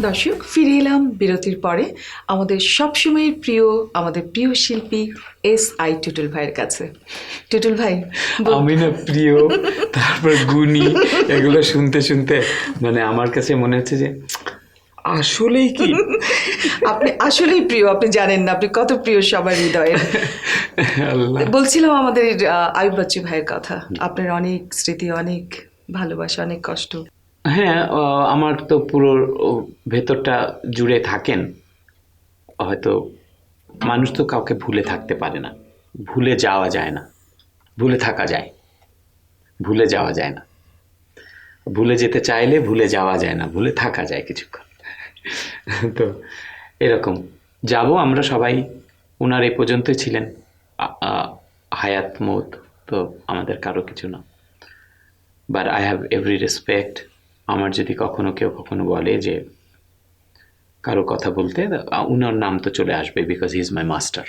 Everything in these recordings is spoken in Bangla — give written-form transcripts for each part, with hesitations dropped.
দর্শক, ফিরে এলাম বিরতির পরে আমাদের সবসময়ের প্রিয়, আমাদের প্রিয় শিল্পী SI টুটুল ভাইয়ের কাছে। টুটুল ভাই, আমি না প্রিয়, তারপর গুণী, এগুলো শুনতে শুনতে মানে আমার কাছে মনে হচ্ছে যে আসলেই কি আপনি আসলেই প্রিয়, আপনি জানেন না আপনি কত প্রিয় সবার হৃদয়ের। আল্লাহ। বলছিলাম আমাদের আয়ুব বাচ্চু ভাইয়ের কথা, আপনার অনেক স্মৃতি, অনেক ভালোবাসা, অনেক কষ্ট। হ্যাঁ, আমার তো পুরো ভেতরটা জুড়ে থাকেন। হয়তো মানুষ তো কাউকে ভুলে থাকতে পারে না, ভুলে যাওয়া যায় না, ভুলে থাকা যায়, ভুলে যাওয়া যায় না, ভুলে যেতে চাইলে ভুলে যাওয়া যায় না, ভুলে থাকা যায় কিছুক্ষণ। তো এরকম যাব আমরা সবাই। ওনার এই পর্যন্তই ছিলেন, হায়াত মৌত তো আমাদের কারো কিছু না। But I have every respect. আমার যদি কখনো কেউ কখনো বলে যে কারো কথা বলতে, উনার নাম তো চলে আসবে, because he is my master.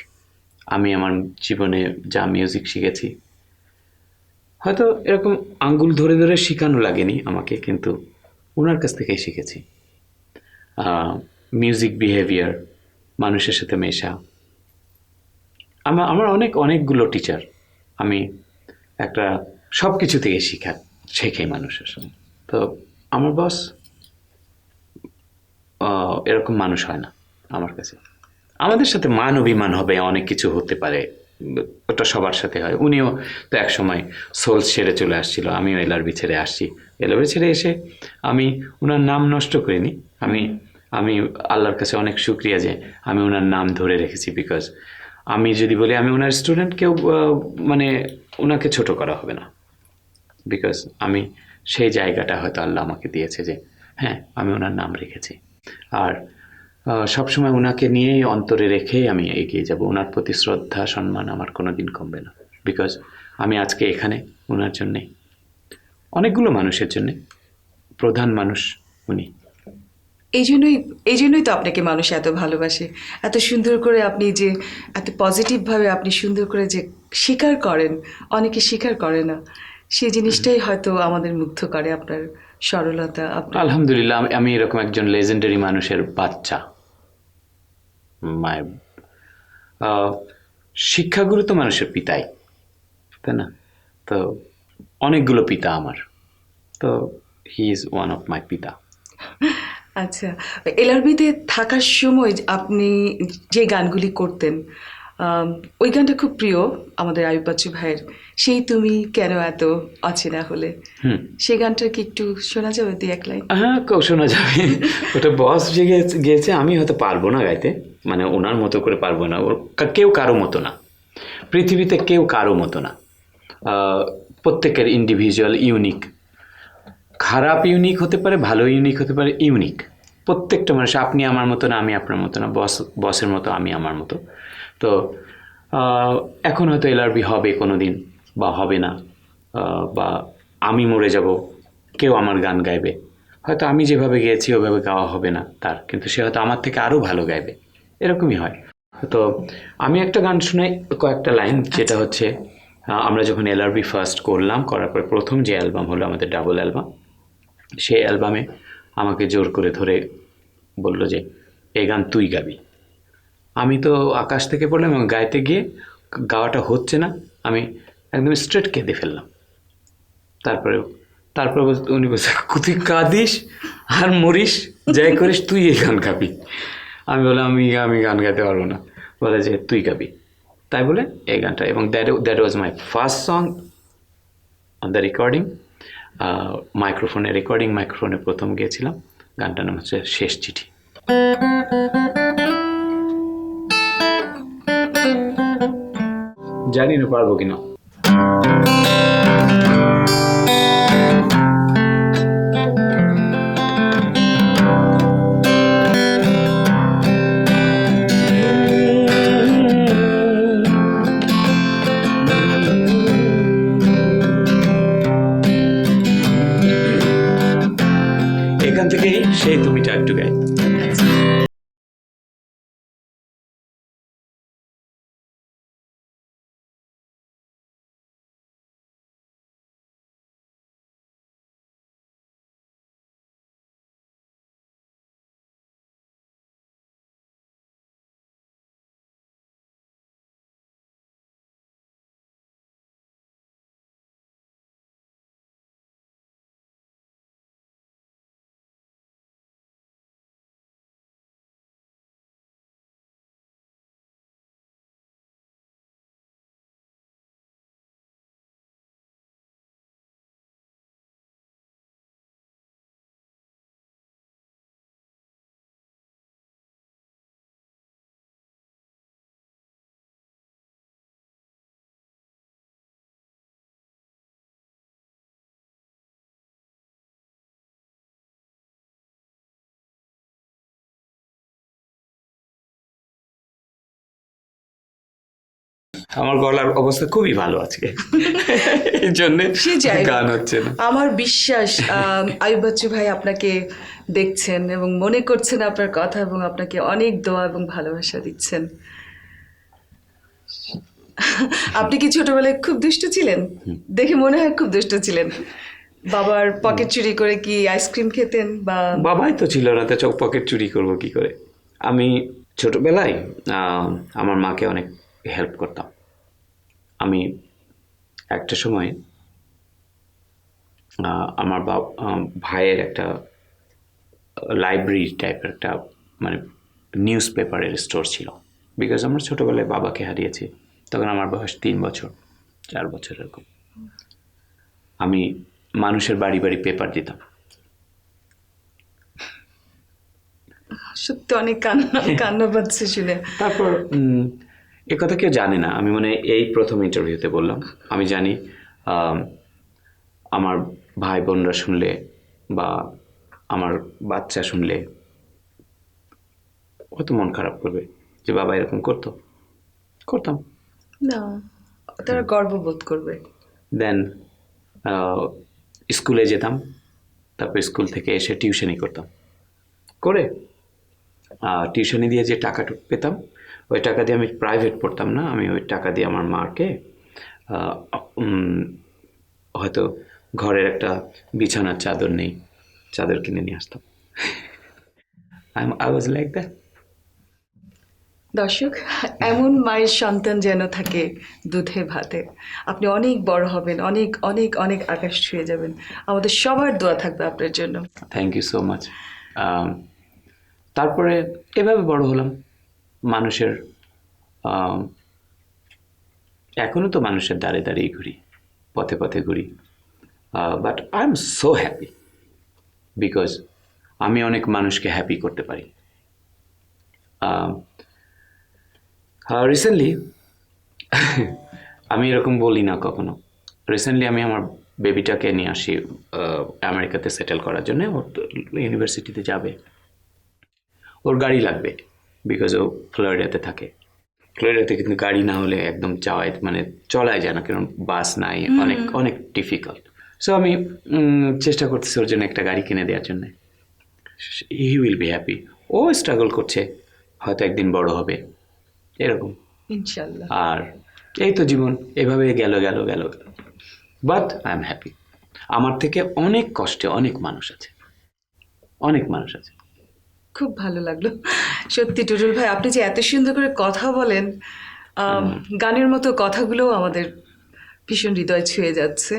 আমি আমার জীবনে যা মিউজিক শিখেছি, হয়তো এরকম আঙ্গুল ধরে ধরে শেখানো লাগেনি আমাকে, কিন্তু ওনার কাছ থেকেই শিখেছি। মিউজিক বিহেভিয়ার, মানুষের সাথে মেশা, আমার অনেকগুলো টিচার। আমি একটা সব কিছু থেকে শেখে মানুষের। তো আমার বস এরকম মানুষ হয় না আমার কাছে। আমাদের সাথে মান অভিমান হবে, অনেক কিছু হতে পারে, ওটা সবার সাথে হয়। উনিও তো একসময় সোলস ছেড়ে চলে আসছিল, আমিও এলআরবি ছেড়ে আসছি। এলআরবি ছেড়ে এসে আমি ওনার নাম নষ্ট করিনি। আমি আমি আল্লাহর কাছে অনেক শুক্রিয়া যে আমি ওনার নাম ধরে রেখেছি, বিকজ আমি যদি বলি আমি ওনার স্টুডেন্ট, কেউ মানে ওনাকে ছোট করা হবে না, বিকজ আমি সেই জায়গাটা হয়তো আল্লাহ আমাকে দিয়েছে যে হ্যাঁ আমি ওনার নাম রেখেছি। আর সবসময় ওনাকে নিয়েই অন্তরে রেখেই আমি এগিয়ে যাব। ওনার প্রতি শ্রদ্ধা সম্মান আমার কোনো দিন কমবে না, বিকজ আমি আজকে এখানে ওনার জন্যে, অনেকগুলো মানুষের জন্যে, প্রধান মানুষ উনি। এই জন্যই তো আপনাকে মানুষ এত ভালোবাসে, এত সুন্দর করে আপনি যে, এত পজিটিভভাবে আপনি সুন্দর করে যে স্বীকার করেন, অনেকে স্বীকার করে না, সেই জিনিসটাই হয়তো আমাদের মুগ্ধ করে, আপনার সরলতা, আপনার। আলহামদুলিল্লাহ, আমি এরকম একজন লেজেন্ডারি মানুষের বাচ্চা। মায়ের শিক্ষাগুরু তো মানুষের পিতাই, তাই না? তো অনেকগুলো পিতা আমার, তো he is one of my পিতা। আচ্ছা, এলআরবিতে থাকার সময় আপনি যে গানগুলি করতেন, আম, ওই গানটা খুব প্রিয় আমাদের আয়ুব বাচ্চু ভাইয়ের, সেই তুমি কেন এত অচেনা হলে। সেই গানটা কি একটু শোনা যাবে, দুই এক লাইন? হ্যাঁ, শোনা যাবে। ওটা বস যে গেয়েছে, আমি হয়তো পারবো না গাইতে, মানে ওনার মতো করে পারবো না। কেউ কারো মতো না, পৃথিবীতে কেউ কারো মতো না। প্রত্যেকের ইন্ডিভিজুয়াল, ইউনিক। খারাপ ইউনিক হতে পারে, ভালো ইউনিক হতে পারে, ইউনিক প্রত্যেকটা মানুষ। আপনি আমার মতো না, আমি আপনার মতো না, বসের মতো আমি আমার মতো। তো এখন হয়তো এলআরবি হবে কোনো দিন, বা হবে না, বা আমি মরে যাব, কেউ আমার গান গাইবে। হয়তো আমি যেভাবে গেয়েছি ওভাবে গাওয়া হবে না তার, কিন্তু সে হয়তো আমার থেকে আরও ভালো গাইবে, এরকমই হয়। তো আমি একটা গান শুনাই, কয়েকটা লাইন, যেটা হচ্ছে আমরা যখন এলআরবি ফার্স্ট করলাম, করার পর প্রথম যে অ্যালবাম হলো আমাদের ডাবল অ্যালবাম, সেই অ্যালবামে আমাকে জোর করে ধরে বলল যে এই গান তুই গাবি। আমি তো আকাশ থেকে পড়লাম, এবং গাইতে গিয়ে গাওয়াটা হচ্ছে না, আমি একদম স্ট্রেট কেঁদে ফেললাম। তারপরে তারপরে উনি বলছে তুই কাঁদিস আর মরিস, যাই করিস তুই এই গান গাবি। আমি বললাম আমি গান গাইতে পারবো না। বলে যে তুই গাবি। তাই বলে এই গানটা, এবং that was my first song on the recording. মাইক্রোফোনে প্রথম গিয়েছিলাম। গানটার নাম হচ্ছে শেষ চিঠি। জানি না পারবো কিনা। এখান থেকেই সেই তুমিটা একটু গাই। আমার গলার অবস্থা খুবই ভালো আজকে, এই জন্য সে যাই হোক, গান হচ্ছে না। আমার বিশ্বাস আয়ুব বাচ্চু ভাই আপনাকে দেখছেন এবং মনে করছেন আপনার কথা এবং আপনাকে অনেক দোয়া এবং ভালোবাসা দিচ্ছেন। আপনি কি ছোটবেলায় খুব দুষ্ট ছিলেন? দেখে মনে হয় খুব দুষ্ট ছিলেন। বাবার পকেট চুরি করে কি আইসক্রিম খেতেন বা? বাবাই তো ছিল না, তো পকেট চুরি করবো কি করে। আমি ছোটবেলায় আমার মাকে অনেক হেল্প করতাম। আমি একটা সময় আমার ভাইয়ের একটা লাইব্রেরি টাইপের একটা মানে নিউজ পেপারের স্টোর ছিল, বিকজ আমরা ছোটোবেলায় বাবাকে হারিয়েছি। তখন আমার বয়স 3 বছর 4 বছর এরকম। আমি মানুষের বাড়ি বাড়ি পেপার দিতাম। সত্যি অনেক কান্না পাচ্ছে শুনে। তারপর এ কথা কেউ জানে না, আমি মানে এই প্রথম ইন্টারভিউতে বললাম। আমি জানি আমার ভাই বোনরা শুনলে বা আমার বাচ্চা শুনলে কত মন খারাপ করবে যে বাবা এরকম করতাম না, তারা গর্ববোধ করবে। দেন স্কুলে যেতাম, তারপর স্কুল থেকে এসে টিউশনি করতাম, করে টিউশনি দিয়ে যে টাকা পেতাম ওই টাকা দিয়ে আমি প্রাইভেট পড়তাম না, আমি ওই টাকা দিয়ে আমার মাকে হয়তো ঘরের একটা বিছানার চাদর নেই, চাদর কিনে নিয়ে আসতাম। I was like that. দর্শক, এমন মায়ের সন্তান যেন থাকে দুধে ভাতে। আপনি অনেক বড় হবেন, অনেক অনেক অনেক আকাশ ছুঁয়ে যাবেন। আমাদের সবার দোয়া থাকবে আপনার জন্য। Thank you so much. তারপরে এভাবে বড় হলাম, মানুষের এখনো তো মানুষের দাঁড়ে দাঁড়িয়ে ঘুরি, পথে পথে ঘুরি, but I am so happy because আমি অনেক মানুষকে হ্যাপি করতে পারি। রিসেন্টলি আমি এরকম বলি না কখনো, রিসেন্টলি আমি আমার বেবিটাকে নিয়ে আসি আমেরিকাতে সেটেল করার জন্য। ওর ইউনিভার্সিটিতে যাবে, ওর গাড়ি লাগবে বিকজ ও ফ্লোরিডাতে থাকে। ফ্লোরিডাতে কিন্তু গাড়ি না হলে একদম যাওয়াই মানে চলাই যায় না, কারণ বাস নাই, অনেক অনেক ডিফিকাল্ট। সো আমি চেষ্টা করতেছি ওর জন্য একটা গাড়ি কিনে দেওয়ার জন্য। He will be happy. ও স্ট্রাগল করছে, হয়তো একদিন বড় হবে এরকম ইনশাল্লাহ। আর এই তো জীবন এভাবে গেল গেল গেল গেল, বাট আই এম হ্যাপি। আমার থেকে অনেক কষ্টে অনেক মানুষ আছে, অনেক মানুষ আছে। খুব ভালো লাগলো সত্যি টুটুল ভাই, আপনি যে এত সুন্দর করে কথা বলেন, গানের মতো কথাগুলোও আমাদের ভীষণ হৃদয় ছুঁয়ে যাচ্ছে।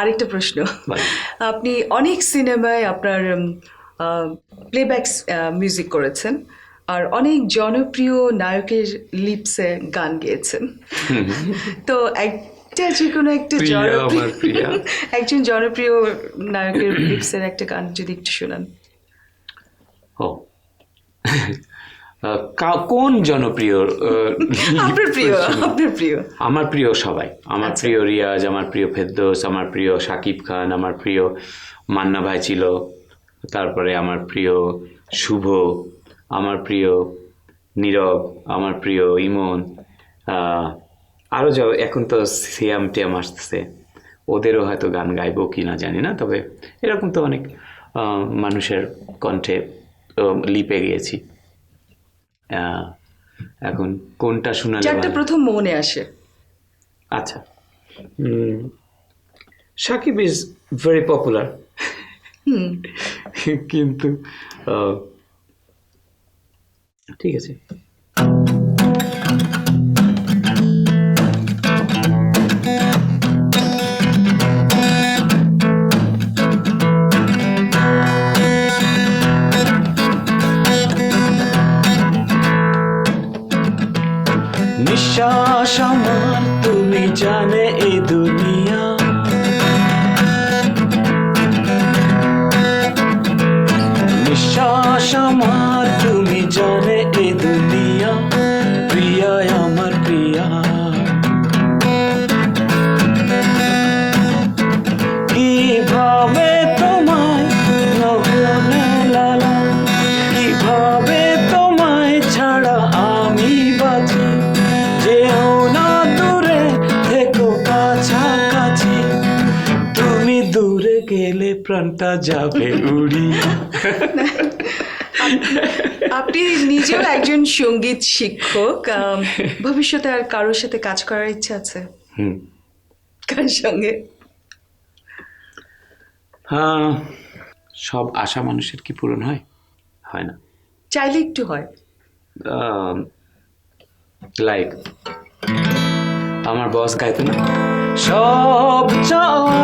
আরেকটা প্রশ্ন, আপনি অনেক সিনেমায় আপনার প্লেব্যাক মিউজিক করেছেন আর অনেক জনপ্রিয় নায়কের লিপসে গান গেয়েছেন। তো একটা যে কোনো একটা একজন জনপ্রিয় নায়কের লিপসের একটা গান যদি একটু শোনান। ও কোন জনপ্রিয়? আপনার প্রিয়। আমার প্রিয় সবাই, আমার প্রিয় রিয়াজ, আমার প্রিয় ফেরদৌস, আমার প্রিয় শাকিব খান, আমার প্রিয় মান্না ভাই ছিল, তারপরে আমার প্রিয় শুভ, আমার প্রিয় নীরব, আমার প্রিয় ইমন, আরও এখন তো সিয়াম টিয়াম আসতেছে, ওদেরও হয়তো গান গাইবো কি না জানি না, তবে এরকম তো অনেক মানুষের কণ্ঠে লিপে গিয়েছি। এখন কোনটা শোনালে একটা প্রথম মনে আসে? আচ্ছা, সাকিব ইজ ভেরি পপুলার, কিন্তু ঠিক আছে। নিঃশ্বাস আমার তুমি জানে এই দুনিয়া, নিঃশ্বাস আমার তুমি জানে এই দুনিয়া, প্রিয়া আমার প্রিয়া, কিভাবে তোমায় নগনে লালা, কিভাবে তোমায় ছাড়া আমি বাঁচি, যে গেলে প্রাণটা যাবে উড়িয়ে। আপনি নিজেও একজন সঙ্গীত শিক্ষক, ভবিষ্যতে আর কারোর সাথে কাজ করার ইচ্ছা আছে? হুম। কার সঙ্গে? হ্যাঁ, সব আশা মানুষের কি পূরণ হয়? হয় না। চাইলে একটু হয়। লাইক আমার বস গাইতো না, সব চাওয়া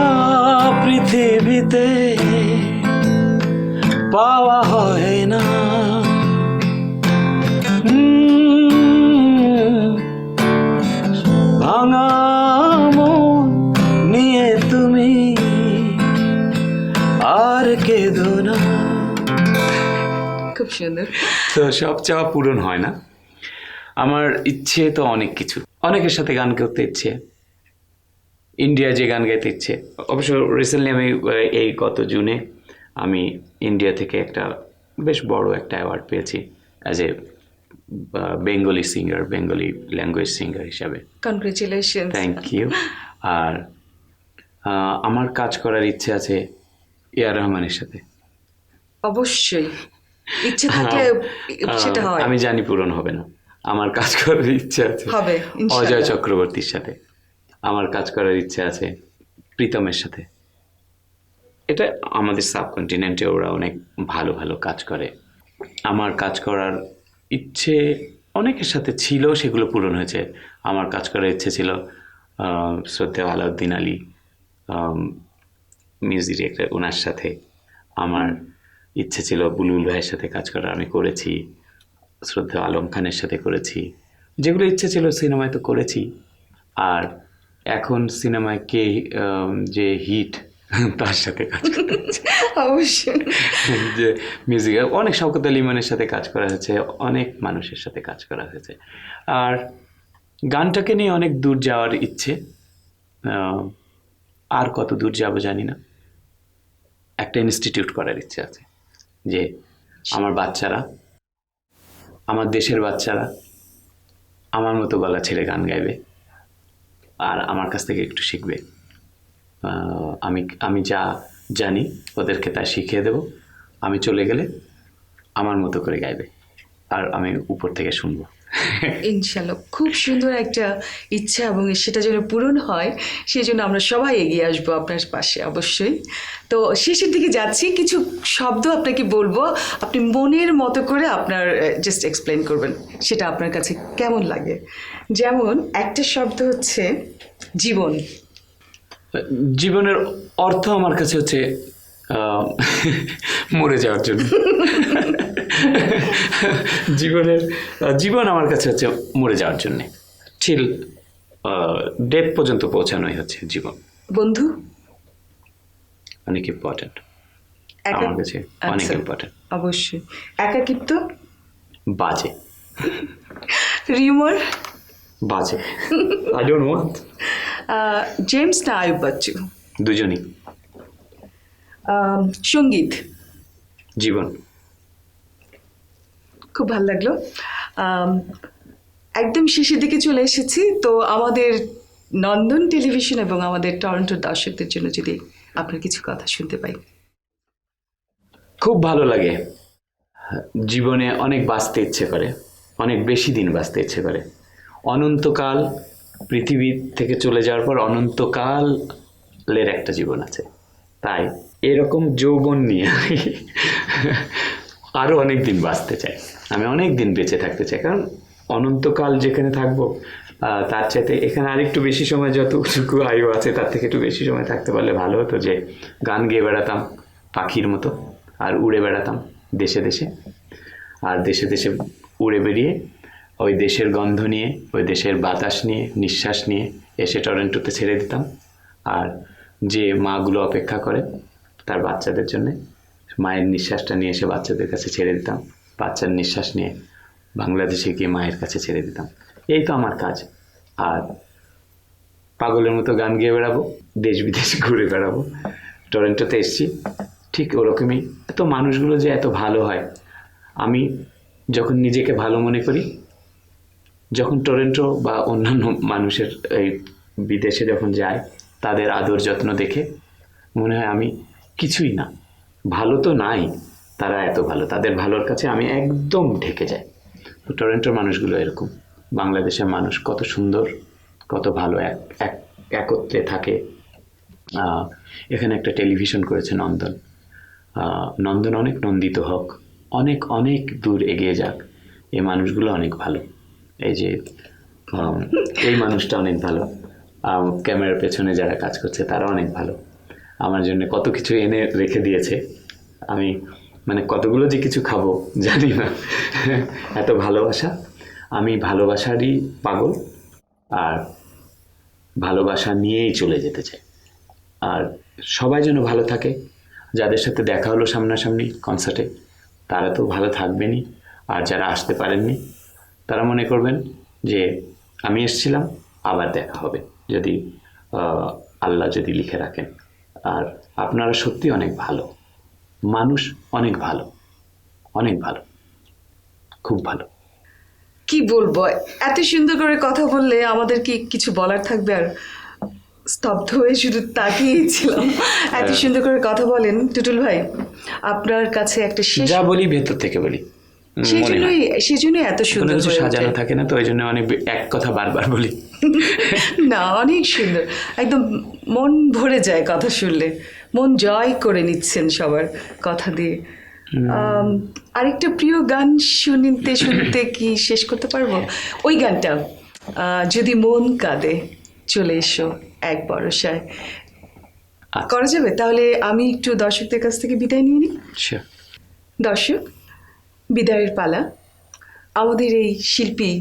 পৃথিবীতে পাওয়া হয় না, ভাঙা মন নিয়ে তুমি আর কেঁদো না। খুব সুন্দর। তো সব চাওয়া পূরণ হয় না। আমার ইচ্ছে তো অনেক কিছু, অনেকের সাথে গান করতে ইচ্ছে, ইন্ডিয়া যে গান গাইতে ইচ্ছে। অবশ্য রিসেন্টলি আমি এই গত জুনে আমি ইন্ডিয়া থেকে একটা বেশ বড় একটা অ্যাওয়ার্ড পেয়েছি as a Bengali singer, Bengali language singer হিসাবে। কনগ্রেচুলেশন। Thank you. আর আমার কাজ করার ইচ্ছে আছে এআর রহমানের সাথে। অবশ্যই ইচ্ছে থাকলে সেটা হয়। আমি জানি পূরণ হবে না, আমার কাজ করার ইচ্ছে আছে হবে ইনশাআল্লাহ। অজয় চক্রবর্তীর সাথে, আমার কাজ করার ইচ্ছে আছে প্রীতমের সাথে। এটা আমাদের সাবকন্টিনেন্টে ওরা অনেক ভালো ভালো কাজ করে। আমার কাজ করার ইচ্ছে অনেকের সাথে ছিল, সেগুলো পূরণ হয়েছে। আমার কাজ করার ইচ্ছে ছিল শ্রদ্ধেয় আলাউদ্দিন আলী মিউজিক ডিরেক্টর, ওনার সাথে। আমার ইচ্ছে ছিল বুলবুল ভাইয়ের সাথে কাজ করার, আমি করেছি। শ্রদ্ধেয় আলম খানের সাথে করেছি। যেগুলো ইচ্ছে ছিল সিনেমায় তো করেছি। আর এখন সিনেমায় কে যে হিট তার সাথে কাজ করেছি। অবশ্যই। যে মিউজিকে অনেক শওকত আলী ইমানের সাথে কাজ করা হয়েছে, অনেক মানুষের সাথে কাজ করা হয়েছে। আর গানটাকে নিয়ে অনেক দূর যাওয়ার ইচ্ছে। আর কত দূর যাব জানি না। একটা ইনস্টিটিউট করার ইচ্ছে আছে, যে আমার বাচ্চারা, আমার দেশের বাচ্চারা আমার মতো গলা ছেড়ে গান গাইবে আর আমার কাছ থেকে একটু শিখবে। আমি যা জানি ওদেরকে তা শিখিয়ে দেব। আমি চলে গেলে আমার মতো করে গাইবে আর আমি উপর থেকে শুনবো। ইনশাল্লাহ খুব সুন্দর একটা ইচ্ছা, এবং সেটা যেন পূরণ হয় সেই জন্য আমরা সবাই এগিয়ে আসবো আপনার পাশে অবশ্যই। তো শেষের দিকে যাচ্ছি, কিছু শব্দ আপনাকে বলবো, আপনি মনের মতো করে আপনার জাস্ট এক্সপ্লেন করবেন সেটা আপনার কাছে কেমন লাগে। যেমন একটা শব্দ হচ্ছে জীবন। জীবনের অর্থ আমার কাছে হচ্ছে মরে যাওয়ার জন্য। জীবন আমার কাছে হচ্ছে মরে যাওয়ার জন্যে, ঠিক ডেথ পর্যন্ত পৌঁছানোই হচ্ছে জীবন। বন্ধু অনেক ইম্পর্টেন্ট আমার কাছে, অনেক ইম্পর্টেন্ট। অবশ্যই। একাকিত্ব বাজে, রিউমার বাজে, আই ডোন্ট ওয়ান্ট। জেমস না আয়ুব বাচ্চু? দুজনই। সঙ্গীত জীবন। খুব ভালো লাগলো। একদম শেষের দিকে চলে এসেছি, তো আমাদের নন্দন টেলিভিশন এবং আমাদের টরন্টোর দর্শকদের জন্য যদি আপনার কিছু কথা শুনতে পাই। খুব ভালো লাগে। জীবনে অনেক বাঁচতে ইচ্ছে করে, অনেক বেশি দিন বাঁচতে ইচ্ছে করে। অনন্তকাল পৃথিবী থেকে চলে যাওয়ার পর অনন্তকালের একটা জীবন আছে। তাই এরকম যৌবন নিয়ে আরও অনেক দিন বাঁচতে চাই। আমি অনেক দিন বেঁচে থাকতে চাই, কারণ অনন্তকাল যেখানে থাকবো তার চাইতে এখানে আরেকটু বেশি সময়, যতটুকু আয়ু আছে তার থেকে একটু বেশি সময় থাকতে পারলে ভালো হতো। যে গান গেয়ে বেড়াতাম পাখির মতো, আর উড়ে বেড়াতাম দেশে দেশে, আর দেশে দেশে উড়ে বেরিয়ে ওই দেশের গন্ধ নিয়ে, ওই দেশের বাতাস নিয়ে, নিঃশ্বাস নিয়ে এসে টরন্টোতে ছেড়ে দিতাম। আর যে মাগুলো অপেক্ষা করে তার বাচ্চাদের জন্যে, মায়ের নিঃশ্বাসটা নিয়ে এসে বাচ্চাদের কাছে ছেড়ে দিতাম, বাচ্চার নিঃশ্বাস নিয়ে বাংলাদেশে গিয়ে মায়ের কাছে ছেড়ে দিতাম। এই তো আমার কাজ। আর পাগলের মতো গান গেয়ে বেড়াবো, দেশ বিদেশ ঘুরে বেড়াবো। টরন্টোতে এসেছি, ঠিক ওরকমই। এত মানুষগুলো যে এত ভালো হয়, আমি যখন নিজেকে ভালো মনে করি, যখন টরন্টো বা অন্যান্য মানুষের এই বিদেশে যখন যায় তাদের আদর যত্ন দেখে মনে হয় আমি কিছুই না, ভালো তো নাই, তারা এত ভালো, তাদের ভালোর কাছে আমি একদম ঢেকে যাই। তো টরন্টোর মানুষগুলো এরকম, বাংলাদেশের মানুষ কত সুন্দর, কত ভালো, একত্রে থাকে। এখানে একটা টেলিভিশন করেছে নন্দন, নন্দন অনেক নন্দিত হোক, অনেক অনেক দূর এগিয়ে যাক। এই মানুষগুলো অনেক ভালো। এই যে এই মানুষটা অনেক ভালো, ক্যামেরার পেছনে যারা কাজ করছে তারা অনেক ভালো, আমার জন্য কত কিছু এনে রেখে দিয়েছে। আমি মানে কতগুলো যে কিছু খাবো জানি না, এত ভালোবাসা। আমি ভালোবাসারই পাগল, আর ভালোবাসা নিয়েই চলে যেতে চাই। আর সবাই যেন ভালো থাকে, যাদের সাথে দেখা হলো সামনাসামনি কনসার্টে তারা তো ভালো থাকবেনই, আর যারা আসতে পারেননি তারা মনে করবেন যে আমি এসেছিলাম, আবার দেখা হবে যদি আল্লাহ যদি লিখে রাখেন। আর আপনারা সত্যি অনেক ভালো মানুষ, অনেক ভালো, অনেক ভালো, খুব ভালো। কি বলবো, এত সুন্দর করে কথা বললে আমাদের কি কিছু বলার থাকবে? আর স্তব্ধ হয়ে শুধু তাকিয়েছিলাম। এত সুন্দর করে কথা বলেন টুটুল ভাই, আপনার কাছে একটা শেষ, যা বলি ভেতর থেকে বলি, সেজন্যই এত কোনো সুন্দর কিছু হয়ে সাজানো ওঠে। থাকে না, তো ওই জন্য অনেক এক কথা বারবার বলি। না, অনেক সুন্দর, একদম মন ভরে যায় কথা শুনলে, মন জয় করে নিচ্ছেন সবার কথা দিয়ে। আরেকটা প্রিয় গান শুনতে শুনতে কি শেষ করতে পারবো? ওই গানটা, যদি মন কাঁদে চলে এসো এক বরসায়, আচ্ছা। করা যাবে? তাহলে আমি একটু দর্শকদের কাছ থেকে বিদায় নিয়ে নিই। Sure. দর্শক, বিদায়ের পালা। আমাদের এই শিল্পী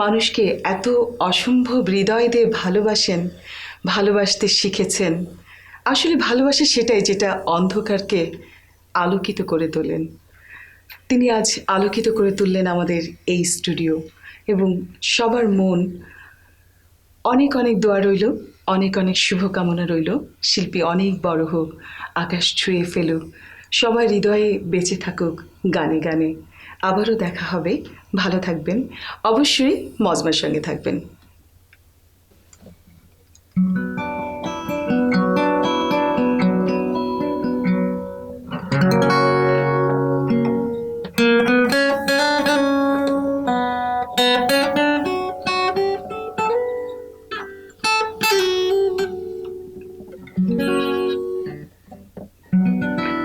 মানুষকে এত অসম্ভব হৃদয় দিয়ে ভালোবাসেন, ভালোবাসতে শিখেছেন। আসলে ভালোবাসা সেটাই যেটা অন্ধকারকে আলোকিত করে তোলেন। তিনি আজ আলোকিত করে তুললেন আমাদের এই স্টুডিও, এবং সবার মন, অনেক অনেক দোয়া রইল, অনেক অনেক শুভকামনা রইল। শিল্পী অনেক বড় হোক, আকাশ ছুঁয়ে ফেলুক, সবার হৃদয়ে বেঁচে থাকুক গানে গানে। আবারও দেখা হবে, ভালো থাকবেন, অবশ্যই মজমার সঙ্গে থাকবেন।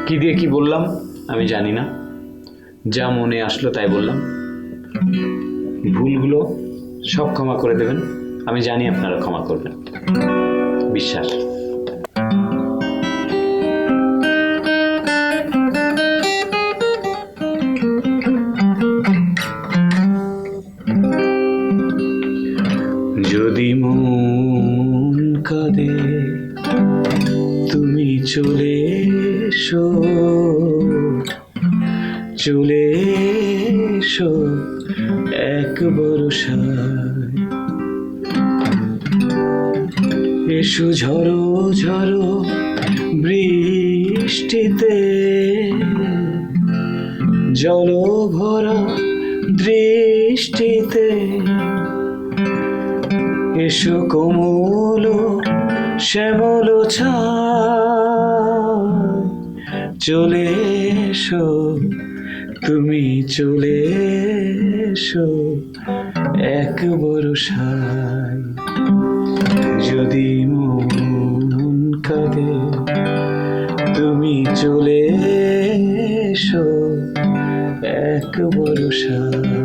কি দিয়ে কি বললাম আমি জানি না, যা মনে আসলো তাই বললাম। ভুলগুলো সব ক্ষমা করে দেবেন, আমি জানি আপনারা ক্ষমা করবেন, বিশ্বাস। যদি মন কাঁদে তুমি চলে এসো, চলে এসো এক বরসায়, এসো ঝড়ো ঝড়ো বৃষ্টিতে, জল ভরা দৃষ্টিতে, এসো কোমল শ্যামল ছায়, চলে এসো তুমি চলে এসো এক বরসায়। যদি মন কাঁদে তুমি চলে এসো এক বরসায়।